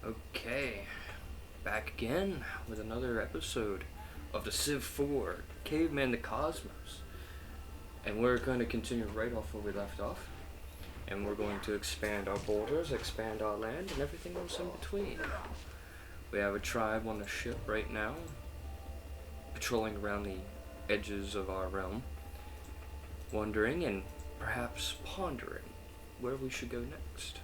Okay, back again with another episode of the Civ 4 Caveman the Cosmos. And we're going to continue right off where we left off. And we're going to expand our borders, expand our land, and everything else in between. We have a tribe on the ship right now, patrolling around the edges of our realm, wondering and perhaps pondering where we should go next.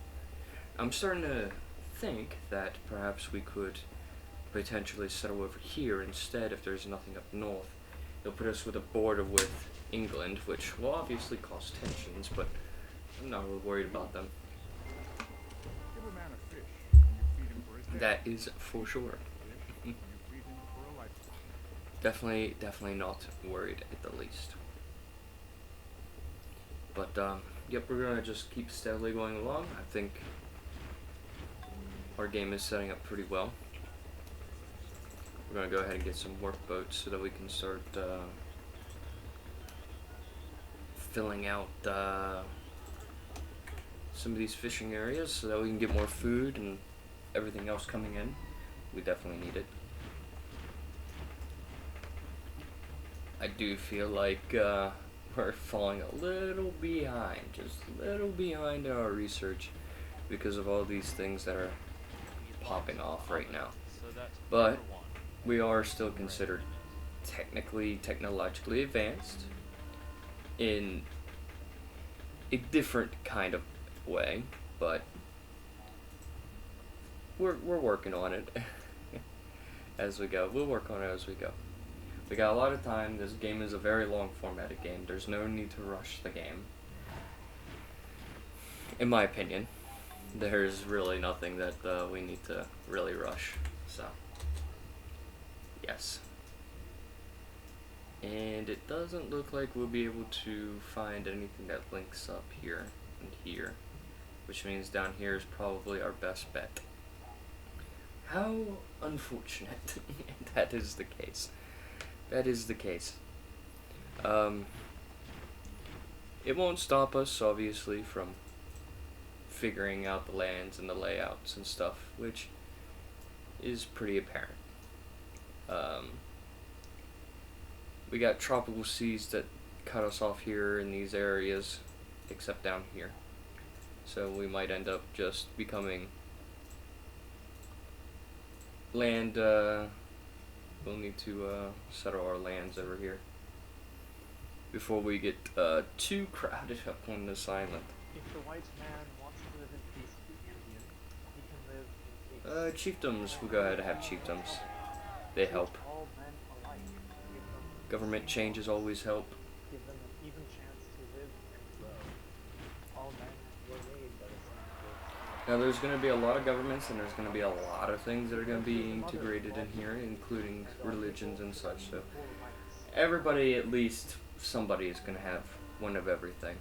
I'm starting to think that perhaps we could potentially settle over here instead if there's nothing up north. It'll put us with a border with England, which will obviously cause tensions, but I'm not really worried about them. Give a man a fish, and you feed him for his day. That is for sure. And you feed him for a lifetime. Definitely not worried at the least. But, yep, we're gonna just keep steadily going along. I think our game is setting up pretty well. We're gonna go ahead and get some work boats so that we can start filling out some of these fishing areas so that we can get more food and everything else coming in. We definitely need it. I do feel like we're falling a little behind, just a little behind in our research because of all these things that are popping off right now. But we are still considered technologically advanced in a different kind of way, but we're working on it as we go. We'll work on it as we go. We got a lot of time. This game is a very long formatted game. There's no need to rush the game. In my opinion, there's really nothing that we need to really rush. So, yes. And it doesn't look like we'll be able to find anything that links up here and here, which means down here is probably our best bet. How unfortunate that is the case. That is the case. It won't stop us, obviously, from figuring out the lands and the layouts and stuff, which is pretty apparent. We got tropical seas that cut us off here in these areas, except down here. So we might end up just becoming land, we'll need to settle our lands over here before we get too crowded up on this island. If the white man wants to live in peace with the Indian, he can live in peace. Chiefdoms, we'll go ahead and have chiefdoms. They help. All men alike. Give them Government changes always help. Give them an even chance to live and grow. All men were made by the same grace. Now there's going to be a lot of governments and there's going to be a lot of things that are going to be integrated in here, including religions and such. So everybody, at least somebody, is going to have one of everything.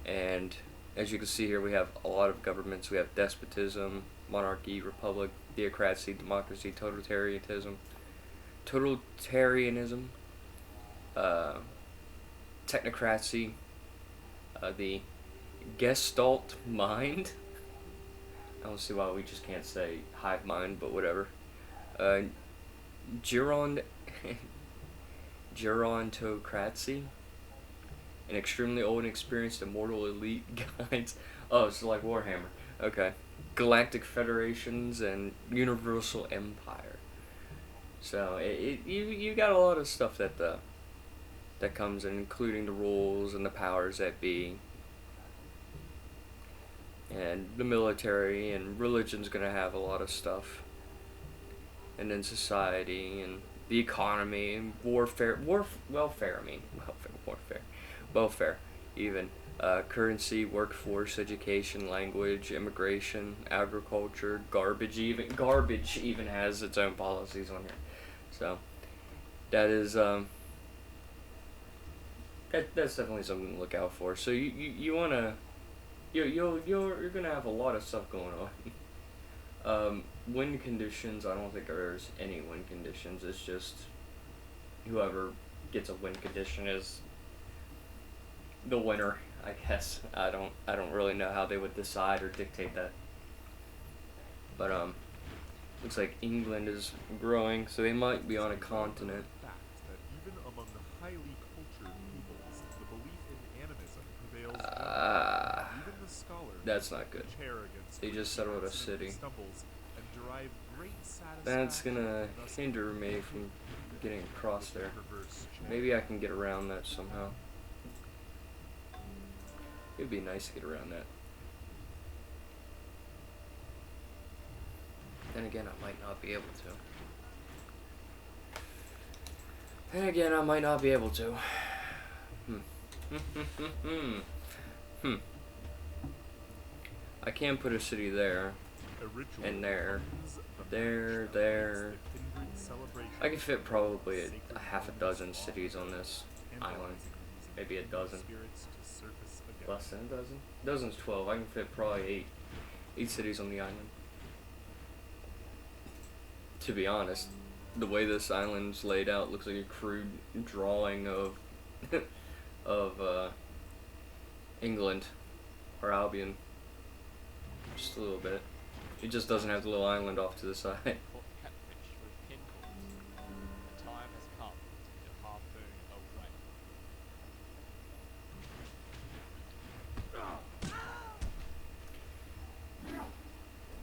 And as you can see here, we have a lot of governments. We have despotism, monarchy, republic, theocracy, democracy, totalitarianism, technocracy, the Gestalt mind. I don't see why we just can't say hive mind, but whatever. Gerontocracy, an extremely old and experienced immortal elite guides. Oh, it's like Warhammer. Okay. Galactic federations and universal empire. So you got a lot of stuff that comes in, including the rules and the powers that be. And the military and religion's gonna have a lot of stuff. And then society and the economy and welfare, even. Currency, workforce, education, language, immigration, agriculture, garbage even has its own policies on here. So, that is, that's definitely something to look out for. So you wanna, you're gonna have a lot of stuff going on. Wind conditions, I don't think there's any wind conditions. It's just whoever gets a wind condition is the winner, I guess. I don't really know how they would decide or dictate that. But Looks like England is growing, so they might be on a continent. Fact that even among highly cultured peoples, the belief in animism prevails. Even the scholars That's not good. chair against They just critique settled a accidentally city. stumbles and derive great That's satisfaction, gonna thus hinder me from getting across there. perverse chair. Maybe I can get around that somehow. It'd be nice to get around that. Then again, I might not be able to. I can put a city there. A ritual And there. funds the There, march there. of the kindred celebration I could fit probably of a half a dozen cities on this island. Maybe a dozen. spirits to surface again. Less than a dozen? Dozen's 12. I can fit probably 8. 8 cities on the island. To be honest, the way this island's laid out looks like a crude drawing of of England or Albion. Just a little bit. It just doesn't have the little island off to the side. Caught catfish with pinnacles. The time has come to harpoon away.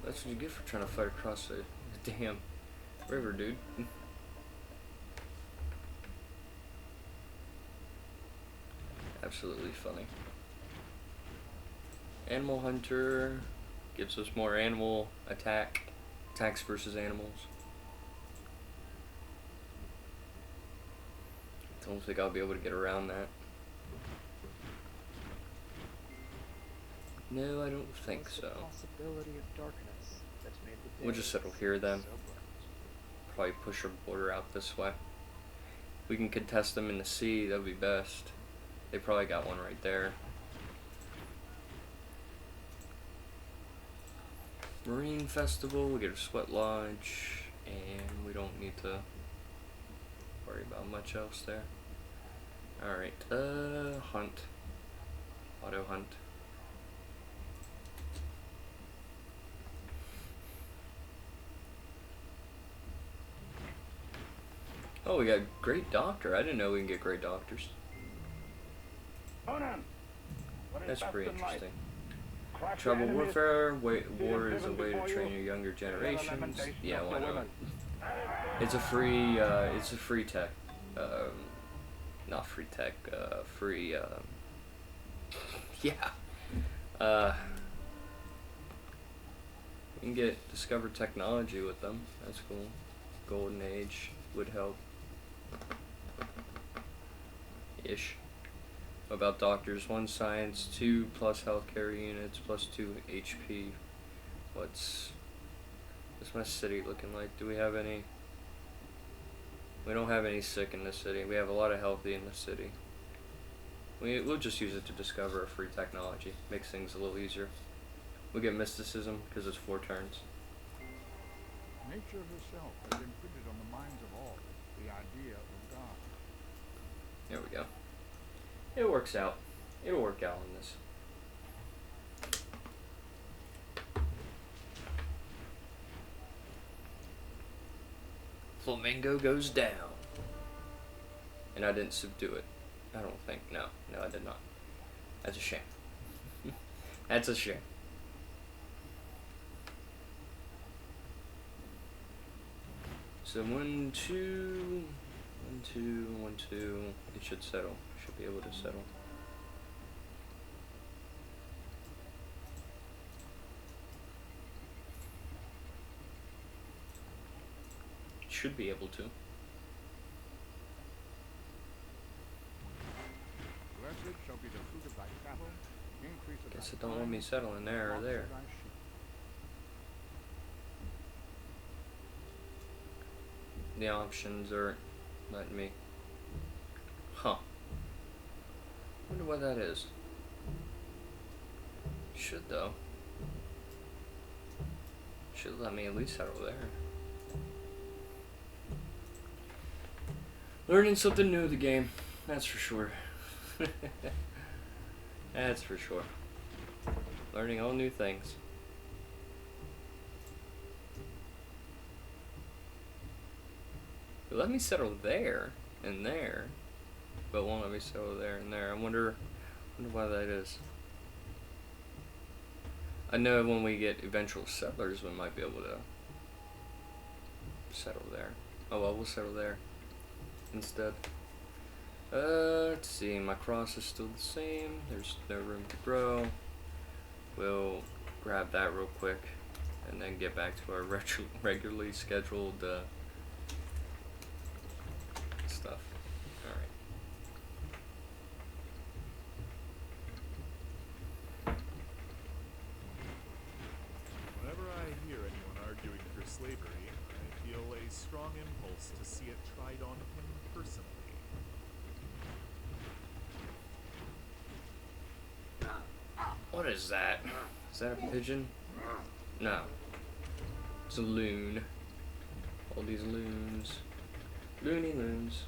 That's what you get for trying to fight across the damn river, dude. Absolutely funny. Animal Hunter gives us more animal attacks versus animals. Don't think I'll be able to get around that. No, I don't think What's so. the possibility of darkness that's made the We'll day just settle here then. so bright? Probably push our border out this way. We can contest them in the sea, that would be best. They probably got one right there. Marine Festival, we get a sweat lodge, and we don't need to worry about much else there. Alright, hunt. Auto hunt. Oh, we got great doctor. I didn't know we can get great doctors. That's pretty interesting. Tribal warfare, war is a way to train your younger generations. Yeah, why not? It's a free tech. Not free tech, free, yeah. You can get discover technology with them. That's cool. Golden Age would help. Ish. About doctors, 1 science, 2 plus healthcare units, plus 2 HP. What's my city looking like? Do we have any? We don't have any sick in the city. We have a lot of healthy in the city. We'll just use it to discover a free technology. Makes things a little easier. We get mysticism because it's 4 turns. Nature herself has imprinted on the minds of all the idea of God. There we go. It works out. It'll work out on this. Flamingo goes down. And I didn't subdue it. I don't think. No, I did not. That's a shame. That's a shame. So 1, 2, 1, 2, 1, 2. It should settle. Should be able to settle. Should be able to. Blessed shall be the fruit of thy cattle, increase of Guess thy it don't want me vine, settling there or flocks of there. thy sheep. The options are letting me. Huh. Wonder what that is. Should though. Should let me at least settle there. Learning something new the game. That's for sure. That's for sure. Learning all new things. Let me settle there and there, but won't let me settle there and there. I wonder why that is. I know when we get eventual settlers, we might be able to settle there. Oh well, we'll settle there instead. Let's see, my cross is still the same. There's no room to grow. We'll grab that real quick and then get back to our regularly scheduled stuff. Alright. Whenever I hear anyone arguing for slavery, I feel a strong impulse to see it tried on him personally. What is that? Is that a pigeon? No. It's a loon. All these loons. Loony loons.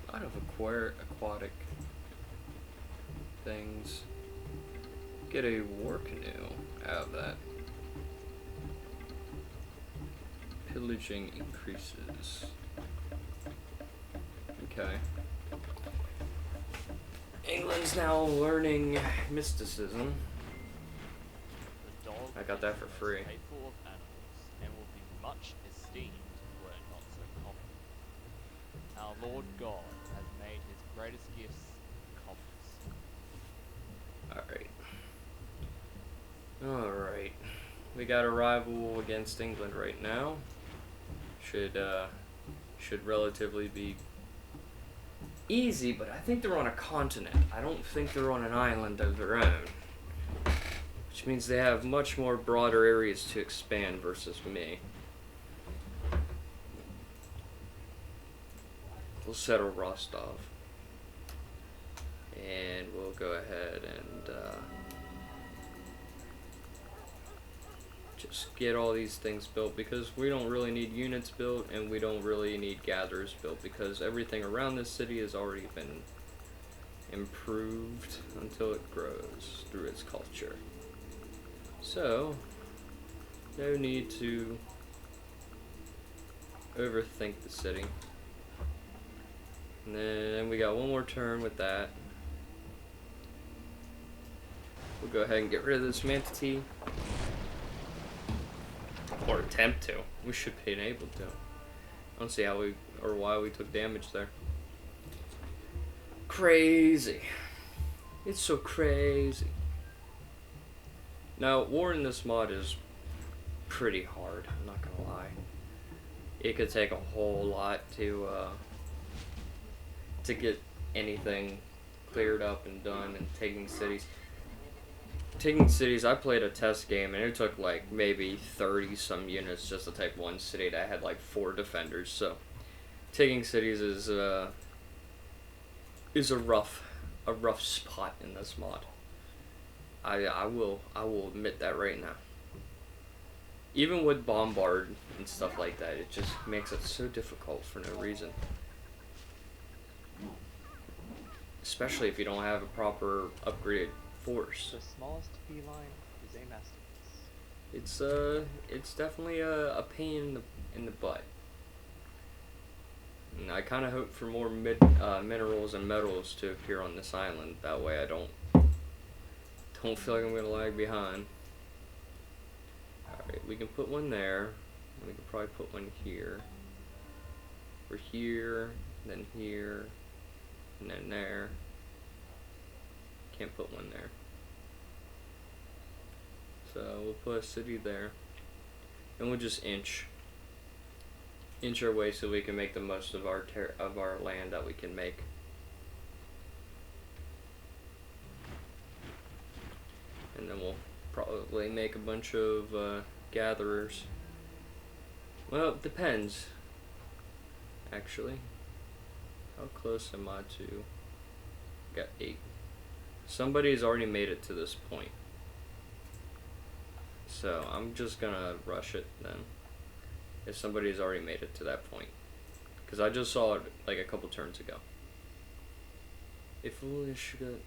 A lot of aquatic things. Get a war canoe out of that. Pillaging increases. Okay. England's now learning mysticism. The dog I got that for free. is faithful of animals and will be much esteemed were it not so common. Our Lord God has made his greatest gifts commons. Alright. Alright. We got a rival against England right now. Should relatively be easy, but I think they're on a continent. I don't think they're on an island of their own. Which means they have much more broader areas to expand versus me. We'll settle Rostov. And we'll go ahead and just get all these things built, because we don't really need units built and we don't really need gatherers built, because everything around this city has already been improved until it grows through its culture. So, no need to overthink the city. And then we got one more turn with that. We'll go ahead and get rid of this Manatee. Or attempt to. We should be able to. I don't see how we, or why we took damage there. Crazy. It's so crazy. Now, war in this mod is pretty hard, I'm not gonna lie. It could take a whole lot to get anything cleared up and done, and taking cities. I played a test game and it took like maybe 30 some units just to take one city that had like 4 defenders. So taking cities is a rough spot in this mod. I will admit that right now. Even with bombard and stuff like that, it just makes it so difficult for no reason. Especially if you don't have a proper upgraded force. The smallest feline is a masterpiece. It's definitely a pain in the butt. And I kind of hope for more minerals and metals to appear on this island. That way I don't feel like I'm gonna lag behind. Alright, we can put one there. We can probably put one here. Or here, then here, and then there. Can't put one there. So we'll put a city there. And we'll just inch our way so we can make the most of our land that we can make. And then we'll probably make a bunch of gatherers. Well, it depends. Actually, how close am I to? Got 8. Somebody's already made it to this point. So I'm just gonna rush it then. If somebody's already made it to that point. Because I just saw it like a couple turns ago. A foolish good.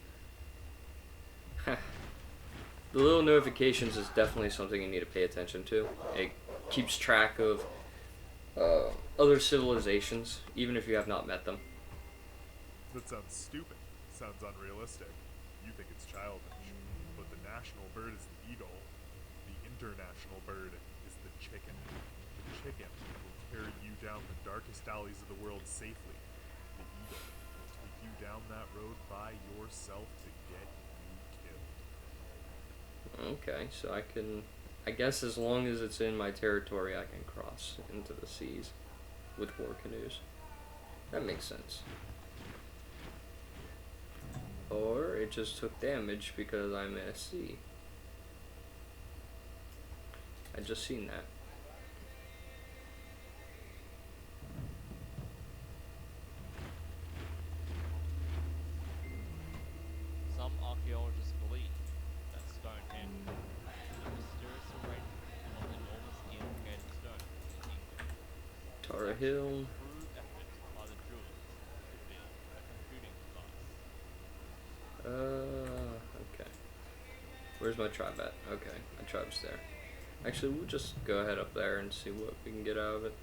The little notifications is definitely something you need to pay attention to. It keeps track of other civilizations, even if you have not met them. That sounds stupid. Sounds unrealistic. You think it's childish. But the national bird is the eagle. The international bird is the chicken. The chicken will carry you down the darkest alleys of the world safely. The eagle will take you down that road by yourself to get you killed. Okay, so I guess as long as it's in my territory, I can cross into the seas with war canoes. That makes sense. Or it just took damage because I'm in a sea. I just seen that. Some archaeologists believe that Stonehenge is a mysterious arrangement of enormous elongated stones in England. Tara Hill. Crude effort by the drillers could be a computing device. Okay. Where's my tribe at? Okay, my tribe's there. Actually, we'll just go ahead up there and see what we can get out of it.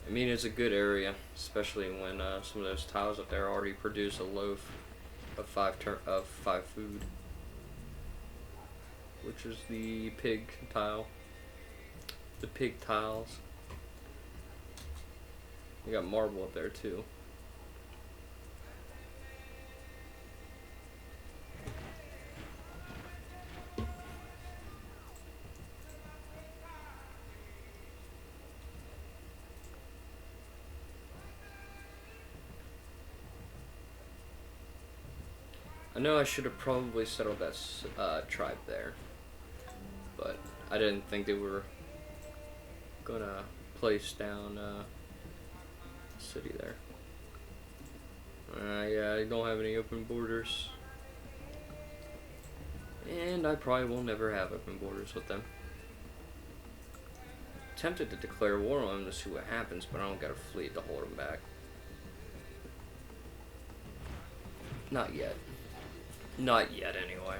I mean, it's a good area, especially when some of those tiles up there already produce a loaf of five food, which is the pig tile. The pig tiles. We got marble up there too. I know I should have probably settled that tribe there, but I didn't think they were gonna place down a city there. Yeah, I don't have any open borders, and I probably will never have open borders with them. Tempted to declare war on them to see what happens, but I don't got a fleet to hold them back. Not yet. Not yet, anyway.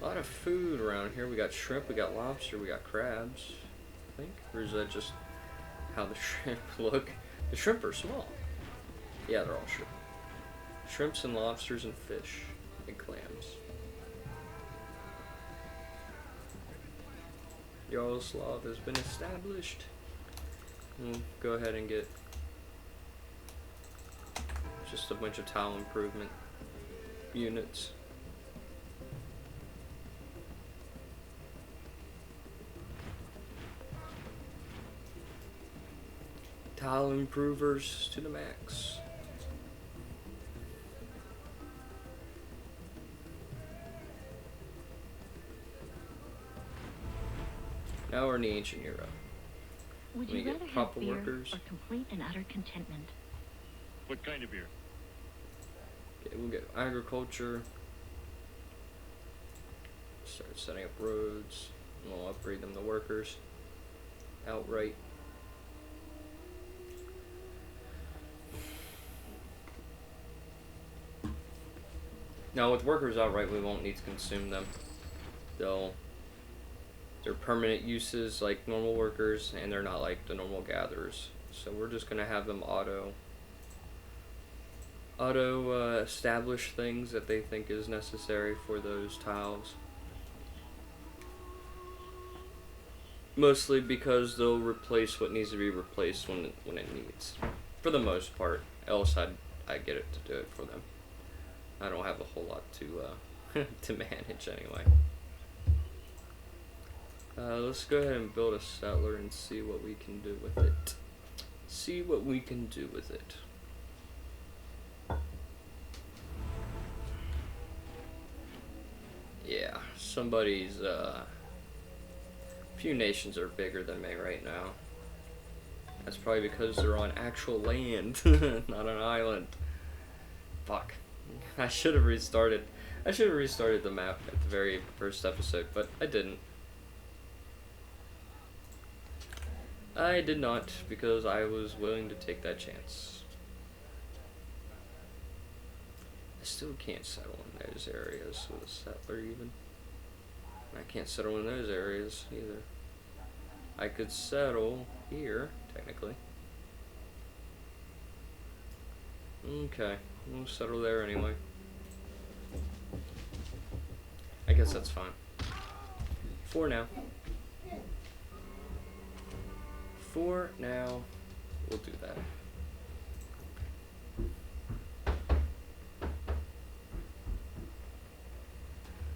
A lot of food around here. We got shrimp, we got lobster, we got crabs, I think. Or is that just how the shrimp look? The shrimp are small. Yeah, they're all shrimp. Shrimps and lobsters and fish and clams. Yaroslav has been established. We'll go ahead and get just a bunch of tile improvement units. Tile improvers to the max. Now we're in the ancient era. Would Let me you get rather have proper beer workers. or complete and utter contentment? What kind of beer? Okay, we'll get agriculture. Start setting up roads. And we'll upgrade them to workers outright. Now with workers outright, we won't need to consume them. They're permanent uses like normal workers, and they're not like the normal gatherers. So we're just gonna have them auto establish things that they think is necessary for those tiles. Mostly because they'll replace what needs to be replaced when it needs. For the most part. Else I get it to do it for them. I don't have a whole lot to to manage anyway. Let's go ahead and build a settler and see what we can do with it. See what we can do with it. Yeah, somebody's, few nations are bigger than me right now. That's probably because they're on actual land, not an island. Fuck. I should have restarted the map at the very first episode, but I didn't. I did not, because I was willing to take that chance. I still can't settle in those areas with a settler even. I can't settle in those areas either. I could settle here, technically. Okay, we'll settle there anyway. I guess that's fine. For now. For now, we'll do that.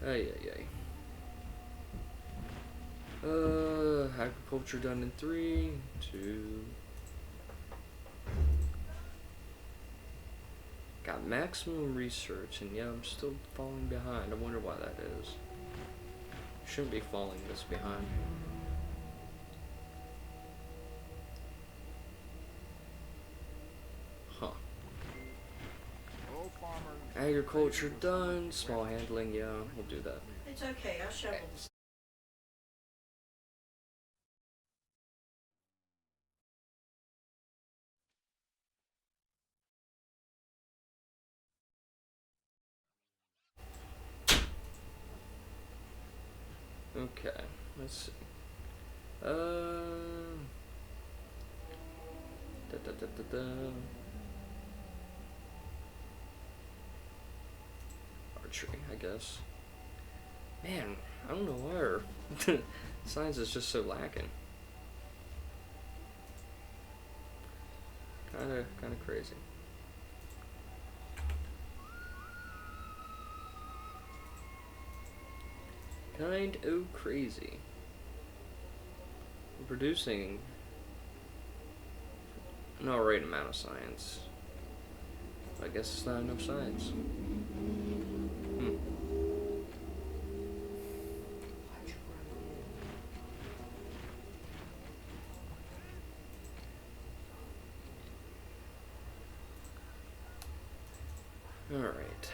Ay, ay, ay. Agriculture done in 3, 2. Got maximum research, and yeah, I'm still falling behind. I wonder why that is. Shouldn't be falling this behind. Huh. Oh, farmers. Agriculture done. Small handling, yeah, we'll do that. It's okay, I'll shovel. Okay, let's see. Da, da, da, da, da. Archery, I guess. Man, I don't know why our science is just so lacking. Kinda crazy. Kind of crazy. We're producing an alright amount of science. I guess it's not enough science. Alright.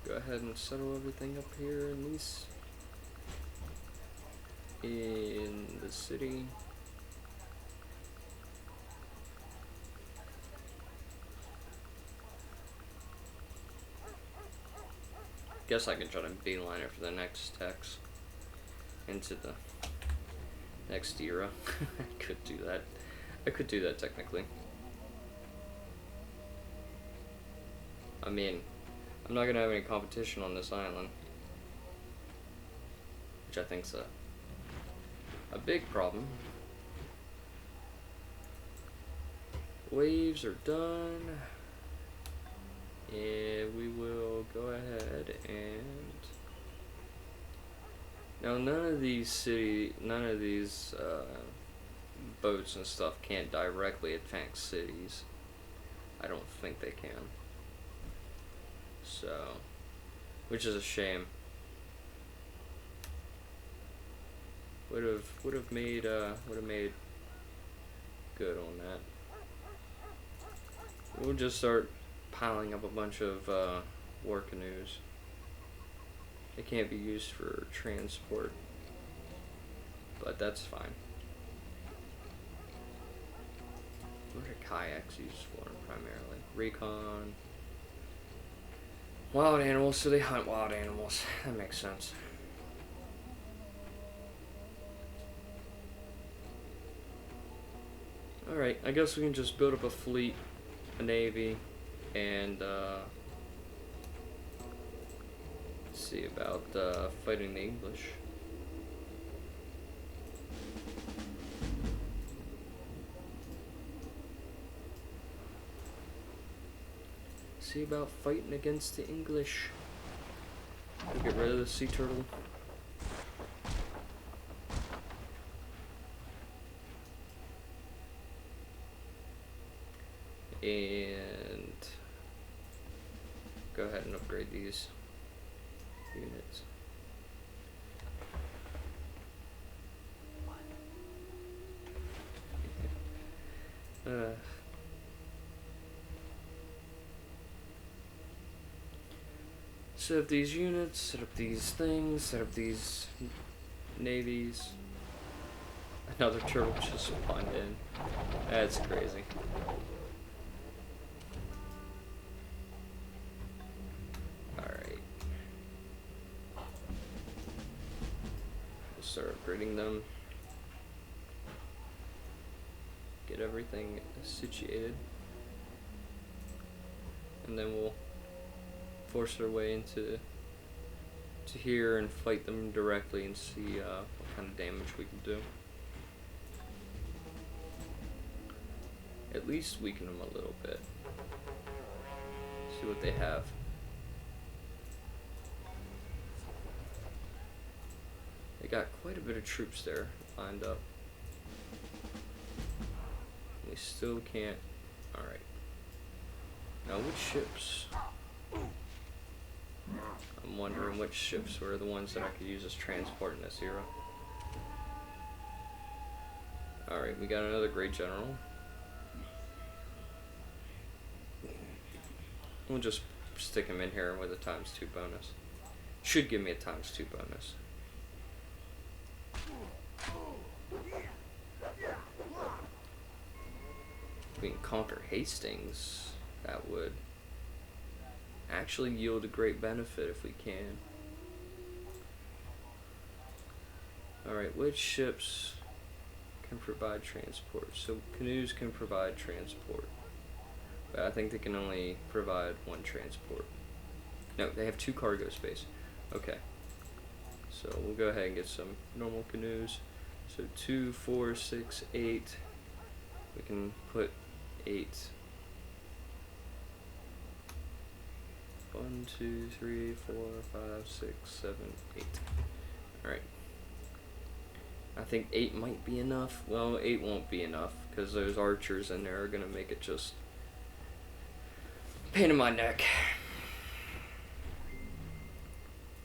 Go ahead and settle everything up here at least in the city. Guess I can try to beeline it for the next text into the next era. I could do that. I could do that technically. I mean, I'm not gonna have any competition on this island, which I think's a big problem. Waves are done. And we will go ahead and now none of these boats and stuff can't directly attack cities. I don't think they can. So, which is a shame. Would have made good on that. We'll just start piling up a bunch of war canoes. They can't be used for transport, but that's fine. What are kayaks used for primarily? Recon. Wild animals, so they hunt wild animals. That makes sense. Alright, I guess we can just build up a fleet, a navy, and see about fighting the English. See about fighting against the English. We'll get rid of the sea turtle. And go ahead and upgrade these units. Set up these units, set up these things, set up these navies. Another turtle just spawned in. That's crazy. Alright. We'll start upgrading them. Get everything situated. And then we'll force our way into here and fight them directly and see what kind of damage we can do. At least weaken them a little bit. See what they have. They got quite a bit of troops there lined up. We still can't. Alright. Now, which ships? I'm wondering which ships were the ones that I could use as transport in this era. Alright, we got another great general. We'll just stick him in here with a ×2 bonus. Should give me a ×2 bonus. If we can conquer Hastings, that would actually yield a great benefit if we can. Alright, which ships can provide transport? So canoes can provide transport. But I think they can only provide 1 transport. No, they have 2 cargo space. Okay. So we'll go ahead and get some normal canoes. So 2, 4, 6, 8. We can put 8. 1, 2, 3, 4, 5, 6, 7, 8. Alright. I think 8 might be enough. Well, 8 won't be enough because those archers in there are going to make it just pain in my neck.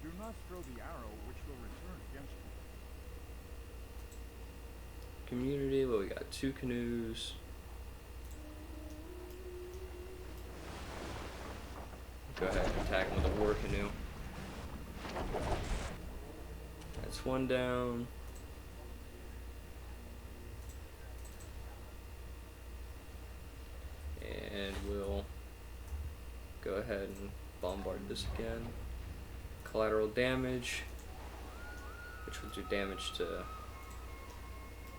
Do not throw the arrow which will return against you. Community, well, we got 2 canoes. Go ahead and attack him with a war canoe. That's 1 down. And we'll go ahead and bombard this again. Collateral damage, which will do damage to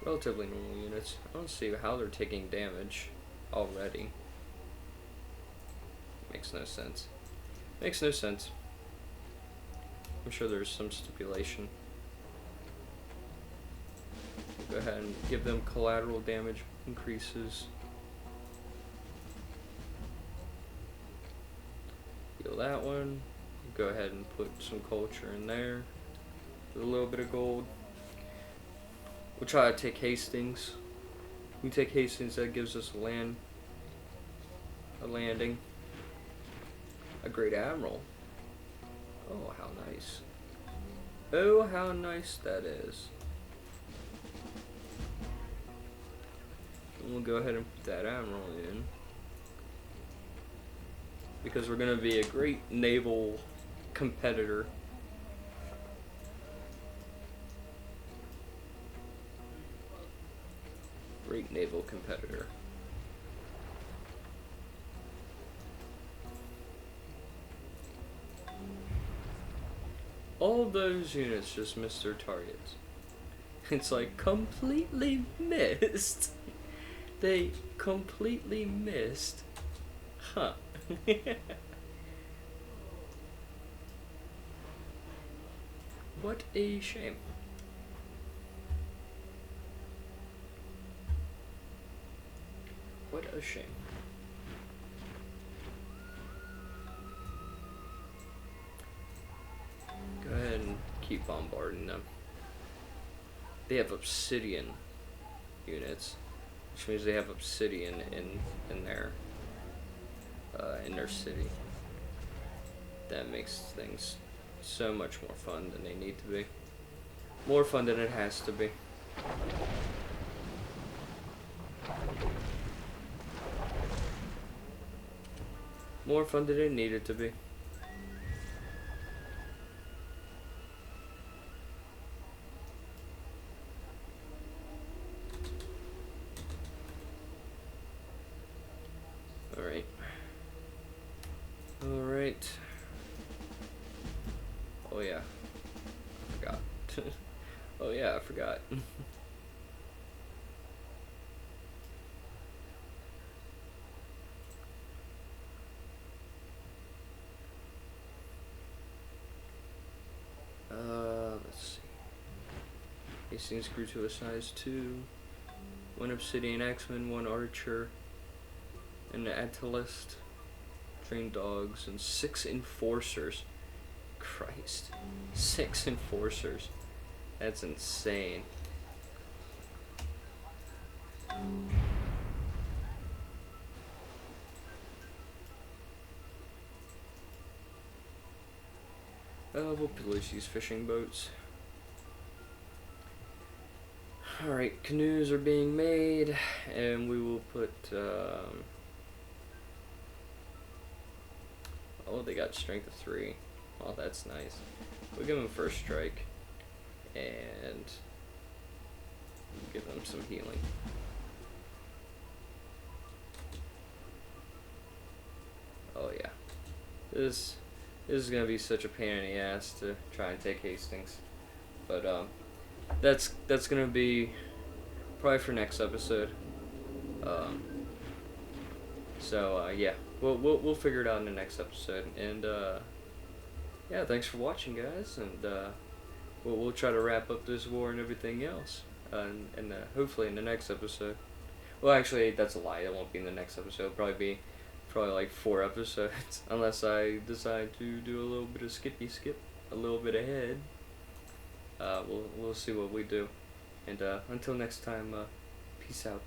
relatively normal units. I don't see how they're taking damage already. Makes no sense. Makes no sense. I'm sure there's some stipulation. Go ahead and give them collateral damage increases. Heal that one. Go ahead and put some culture in there. With a little bit of gold. We'll try to take Hastings. We take Hastings, that gives us a landing. A great admiral. Oh, how nice. Oh, how nice that is. And we'll go ahead and put that admiral in. Because we're going to be a great naval competitor. Great naval competitor. All those units just missed their targets. It's like completely missed. They completely missed. Huh. What a shame. What a shame. Go ahead and keep bombarding them. They have obsidian units, which means they have obsidian in their city. That makes things so much more fun than they need to be. More fun than it has to be. More fun than it needed to be. Oh yeah, I forgot. Oh yeah, I forgot. Let's see. Hastings grew to a size 2. 1 obsidian axeman, 1 archer, an attalist, trained dogs, and 6 enforcers. Christ. 6 enforcers. That's insane. We'll pillage these fishing boats. Alright, canoes are being made, and we will put, oh, they got strength of 3. Oh, that's nice. We'll give them first strike, and give them some healing. Oh yeah. This is gonna be such a pain in the ass to try and take Hastings. But, that's gonna be probably for next episode. Yeah, we'll figure it out in the next episode. And yeah, thanks for watching, guys. And we'll try to wrap up this war and everything else. And hopefully in the next episode. Well, actually, that's a lie. It won't be in the next episode. It'll probably be like 4 episodes, unless I decide to do a little bit of skip a little bit ahead. We'll see what we do. And until next time, peace out.